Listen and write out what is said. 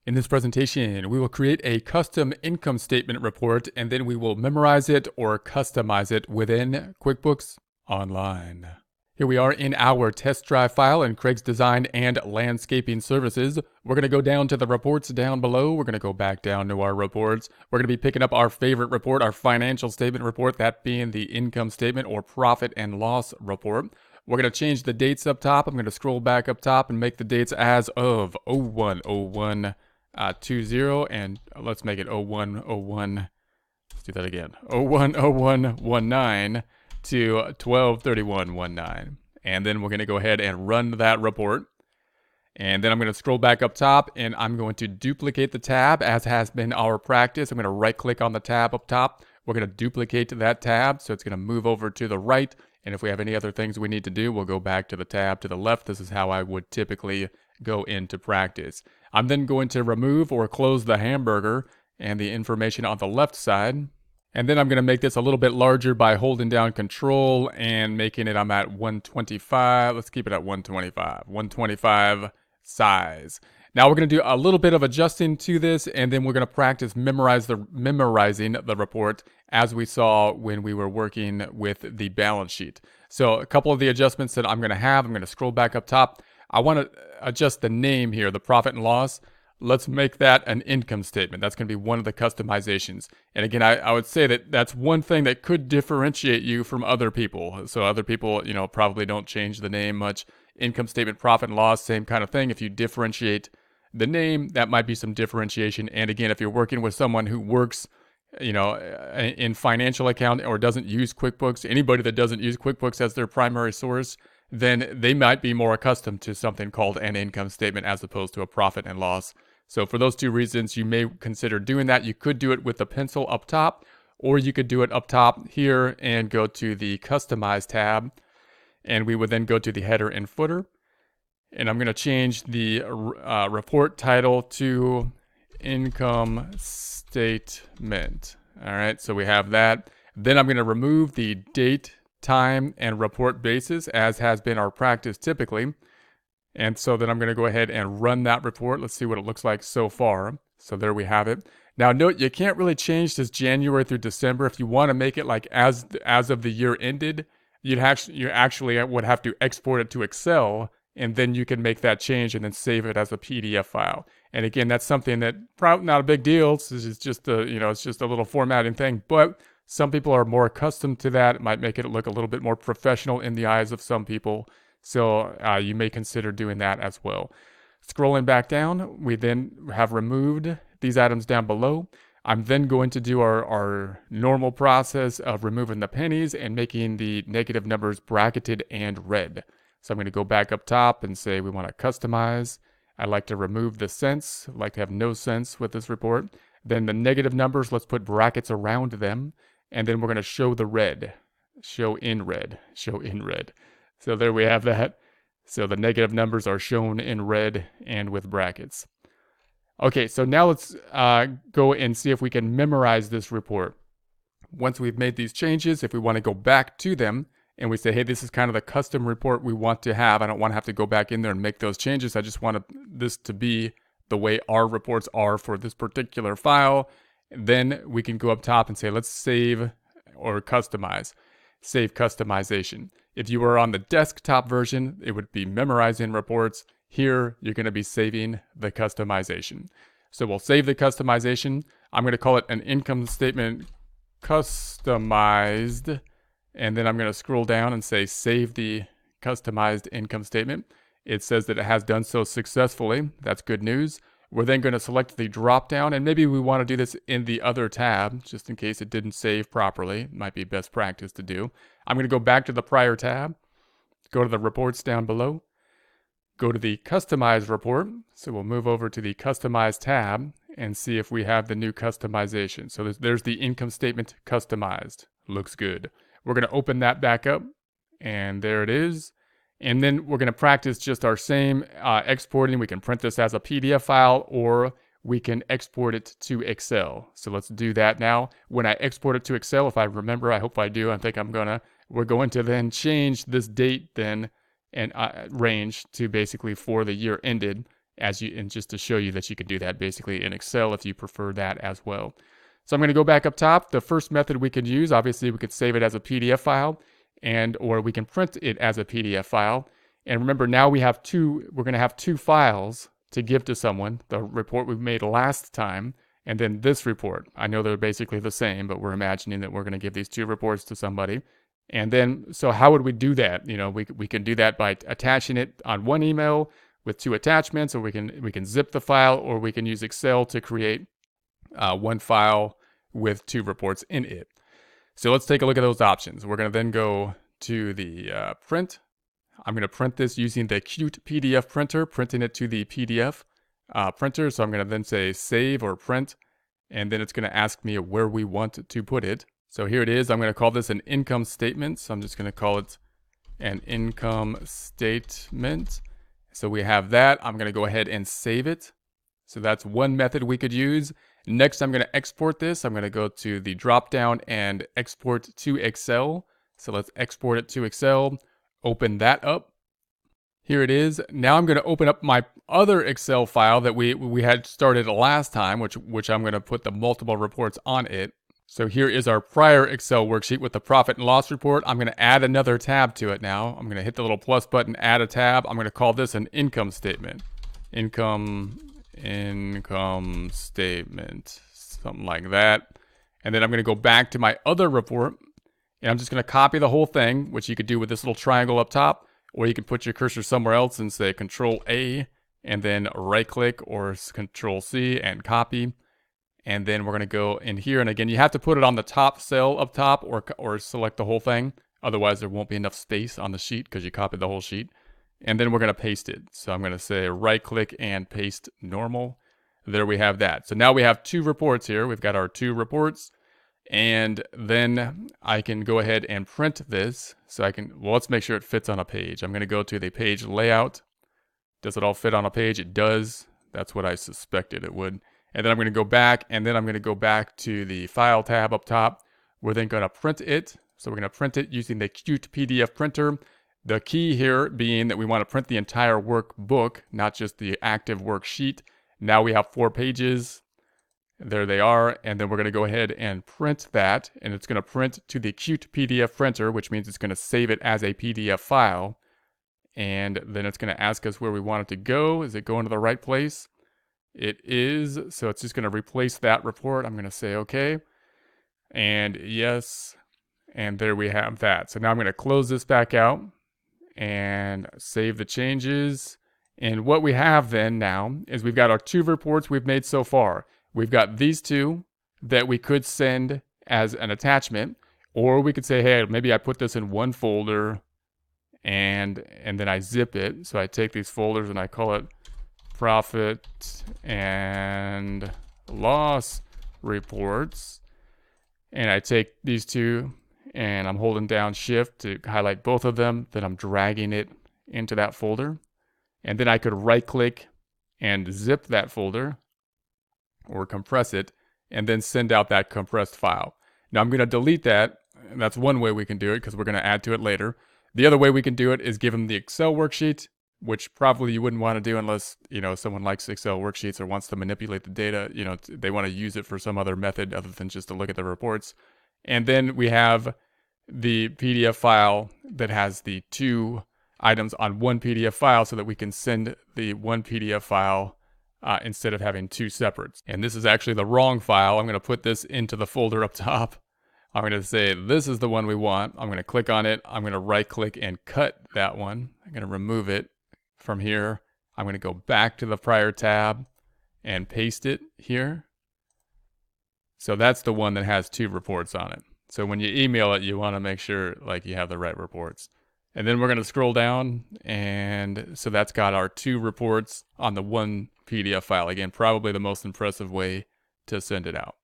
In this presentation, we will create a custom income statement report and then we will memorize it or customize it within QuickBooks Online. Here we are in our test drive file in Craig's Design and Landscaping Services. We're going to go down to the reports down below. We're going to go back down to our reports. We're going to be picking up our favorite report, our financial statement report, that being the income statement or profit and loss report. We're going to change the dates up top. I'm going to scroll back up top and make the dates as of 01/01/20, and let's make it 01/01. Let's do that again. 01/01/19 to 12/31/19. And then we're going to go ahead and run that report. And then I'm going to scroll back up top and I'm going to duplicate the tab as has been our practice. I'm going to right click on the tab up top. We're going to duplicate that tab, so it's going to move over to the right. And if we have any other things we need to do, we'll go back to the tab to the left. This is how I would typically go into practice. I'm then going to remove or close the hamburger and the information on the left side. And then I'm going to make this a little bit larger by holding down Control and making it, I'm at 125. Let's keep it at 125. 125 size. Now we're going to do a little bit of adjusting to this, and then we're going to practice memorizing the report as we saw when we were working with the balance sheet. So a couple of the adjustments that I'm going to scroll back up top. I want to adjust the name here, the profit and loss. Let's make that an income statement. That's going to be one of the customizations. And again, I would say that that's one thing that could differentiate you from other people. So other people, probably don't change the name much. Income statement, profit and loss, same kind of thing. If you differentiate the name, that might be some differentiation. And again, if you're working with someone who works, in financial accounting or doesn't use QuickBooks, anybody that doesn't use QuickBooks as their primary source, then they might be more accustomed to something called an income statement as opposed to a profit and loss. So for those two reasons, you may consider doing that. You could do it with the pencil up top, or you could do it up top here and go to the Customize tab. And we would then go to the header and footer. And I'm going to change the report title to income statement. All right, so we have that. Then I'm going to remove the date, time, and report basis, as has been our practice typically. And so then I'm going to go ahead and run that report. Let's see what it looks like so far. So there we have it. Now note, you can't really change this January through December. If you want to make it like as of the year ended, you actually would have to export it to Excel, and then you can make that change and then save it as a PDF file. And again, that's something that probably not a big deal. It's just it's just a little formatting thing, but some people are more accustomed to that. It might make it look a little bit more professional in the eyes of some people. So you may consider doing that as well. Scrolling back down, we then have removed these items down below. I'm then going to do our normal process of removing the pennies and making the negative numbers bracketed and red. So I'm going to go back up top and say we want to customize. I'd like to remove the cents. I'd like to have no cents with this report. Then the negative numbers, let's put brackets around them. And then we're going to show the red. Show in red. Show in red. So there we have that. So the negative numbers are shown in red and with brackets. Okay, so now let's go and see if we can memorize this report. Once we've made these changes, if we want to go back to them and we say, hey, this is kind of the custom report we want to have. I don't want to have to go back in there and make those changes. I just want this to be the way our reports are for this particular file. Then we can go up top and say, let's save or customize. Save customization. If you were on the desktop version, it would be memorizing reports. Here, you're going to be saving the customization. So we'll save the customization. I'm going to call it an income statement customized. And then I'm going to scroll down and say save the customized income statement. It says that it has done so successfully. That's good news. We're then going to select the drop down, and maybe we want to do this in the other tab just in case it didn't save properly. It might be best practice to do. I'm going to go back to the prior tab, go to the reports down below, go to the customize report. So we'll move over to the customize tab and see if we have the new customization. So there's the income statement customized. Looks good. We're going to open that back up, and there it is. And then we're going to practice just our same exporting. We can print this as a PDF file, or we can export it to Excel. So let's do that now. When I export it to Excel, if I remember, I hope I do, I think we're going to then change this date then and range to basically for the year ended. and just to show you that you can do that basically in Excel if you prefer that as well. So I'm going to go back up top. The first method we could use, obviously we could save it as a PDF file, or we can print it as a PDF file. And remember, now we're going to have two files to give to someone, the report we made last time, and then this report. I know they're basically the same, but we're imagining that we're going to give these two reports to somebody. And then, so how would we do that? We can do that by attaching it on one email with two attachments, or we can zip the file, or we can use Excel to create one file with two reports in it. So let's take a look at those options. We're going to then go to the print. I'm going to print this using the Qt PDF printer, printing it to the PDF printer. So I'm going to then say save or print, and then it's going to ask me where we want to put it. So here it is. I'm going to call this an income statement. So I'm just going to call it an income statement. So we have that. I'm going to go ahead and save it. So that's one method we could use. Next, I'm going to export this. I'm going to go to the drop down and export to Excel. So let's export it to Excel. Open that up. Here it is. Now I'm going to open up my other Excel file that we had started last time, which I'm going to put the multiple reports on it. So here is our prior Excel worksheet with the profit and loss report. I'm going to add another tab to it now. I'm going to hit the little plus button, add a tab. I'm going to call this an income statement. Income statement, something like that. And then I'm going to go back to my other report, and I'm just going to copy the whole thing, which you could do with this little triangle up top, or you can put your cursor somewhere else and say Control A, and then right click or Control C and copy. And then we're going to go in here, and again, you have to put it on the top cell up top, or select the whole thing. Otherwise, there won't be enough space on the sheet because you copied the whole sheet. And then we're going to paste it. So I'm going to say right click and paste normal. There we have that. So now we have two reports here. We've got our two reports. And then I can go ahead and print this. So well, let's make sure it fits on a page. I'm going to go to the page layout. Does it all fit on a page? It does. That's what I suspected it would. And then I'm going to go back, and then I'm going to go back to the File tab up top. We're then going to print it. So we're going to print it using the Qt PDF printer. The key here being that we want to print the entire workbook, not just the active worksheet. Now we have 4 pages. There they are. And then we're going to go ahead and print that. And it's going to print to the Qt PDF printer, which means it's going to save it as a PDF file. And then it's going to ask us where we want it to go. Is it going to the right place? It is. So it's just going to replace that report. I'm going to say OK. And yes. And there we have that. So now I'm going to close this back out and save the changes. And what we have then now is we've got our 2 reports we've made so far. We've got these 2 that we could send as an attachment, or we could say, hey, maybe I put this in one folder and then I zip it. So I take these folders and I call it profit and loss reports. And I take these 2 and I'm holding down shift to highlight both of them. Then I'm dragging it into that folder. And then I could right click and zip that folder or compress it and then send out that compressed file. Now I'm going to delete that. And that's one way we can do it because we're going to add to it later. The other way we can do it is give them the Excel worksheet, which probably you wouldn't want to do unless, someone likes Excel worksheets or wants to manipulate the data. They want to use it for some other method other than just to look at the reports. And then we have the PDF file that has the 2 items on one PDF file so that we can send the one PDF file instead of having 2 separates. And this is actually the wrong file. I'm going to put this into the folder up top. I'm going to say this is the one we want. I'm going to click on it. I'm going to right click and cut that one. I'm going to remove it from here. I'm going to go back to the prior tab and paste it here. So that's the one that has 2 reports on it. So when you email it, you want to make sure you have the right reports. And then we're going to scroll down, and so that's got our 2 reports on the one PDF file. Again, probably the most impressive way to send it out.